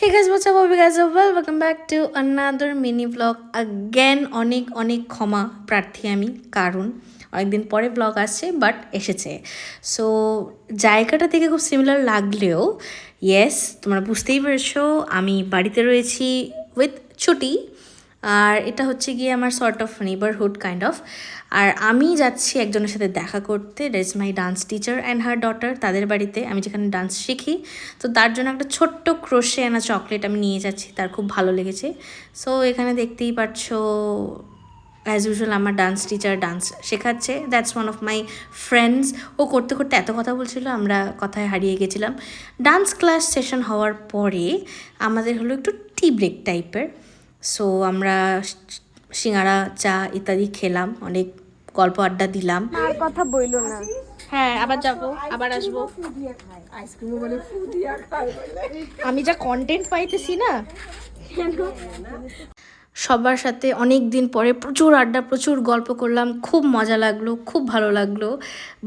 Hey guys, what's up? Hope you guys are well. Welcome back to another mini vlog. Again, অনেক ক্ষমা প্রার্থী আমি, কারণ অনেকদিন পরে ব্লগ আসছে বাট এসেছে। সো জায়গাটা থেকে খুব সিমিলার লাগলেও ইয়েস, তোমরা বুঝতেই পেরেছো আমি বাড়িতে রয়েছি উইথ ছুটি। আর এটা হচ্ছে গিয়ে আমার sort of neighbourhood kind of. আর আমি যাচ্ছি একজনের সাথে দেখা করতে, that is my dance teacher and her daughter, তাদের বাড়িতে আমি যেখানে ডান্স শিখি। তো তার জন্য একটা ছোট্ট ক্রোশে আনা চকলেট আমি নিয়ে যাচ্ছি, তার খুব ভালো লেগেছে। সো এখানে দেখতেই পাচ্ছ অ্যাজ ইউজুয়াল আমার ডান্স টিচার ডান্স শেখাচ্ছে, that's one of my friends. ও করতে করতে এত কথা বলছিল, আমরা কথায় হারিয়ে গেছিলাম। ডান্স ক্লাস সেশন হওয়ার পরে আমাদের হলো একটু টি ব্রেক টাইপের। সো আমরা সিঙ্গারা, চা ইত্যাদি খেলাম, অনেক গল্প আড্ডা দিলাম। আর কথা বইলো না। হ্যাঁ, আবার যাবো, আবার আসবো। আইসক্রিমও বলে ফু দিয়া খায়। আমি যা কন্টেন্ট পাইতেছি না, সবার সাথে অনেক দিন পরে প্রচুর আড্ডা, প্রচুর গল্প করলাম, খুব মজা লাগলো, খুব ভালো লাগলো।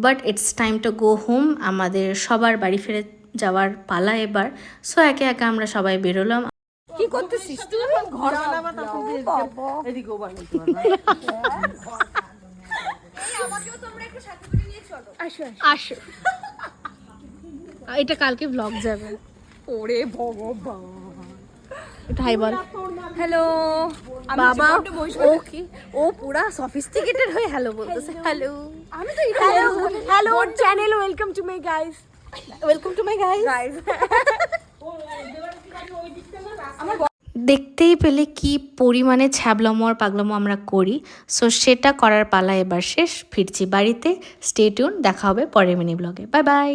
But it's time to go home. আমাদের সবার বাড়ি ফিরে যাওয়ার পালা এবার। সো একে একে আমরা সবাই বেরোলাম। কি করতেছিস তুই? ঘর বানাবা তারপর এদিকেও বানাইতে পারবা। আমাকেও তোমরা একটু সাথে করে নিয়ে চলো। আসো। এটা কালকে ব্লগ যাবে। ওরে ভগবান। হাই বল। হ্যালো বাবা, ও কি, ও পুরা সফিস্টিকেটেড হয়ে হ্যালো বলতেছে। হ্যালো, আমি তো hello hello channel, welcome to my guys. Welcome to my guys. দেখতেই পেলে কি পরিমাণে ছ্যাবলামো আর পাগলামো আমরা করি। সো সেটা করার পালা এবার শেষ, ফিরছি বাড়িতে। স্টে টিউন, দেখা হবে পরের মিনি ব্লগে। Bye bye.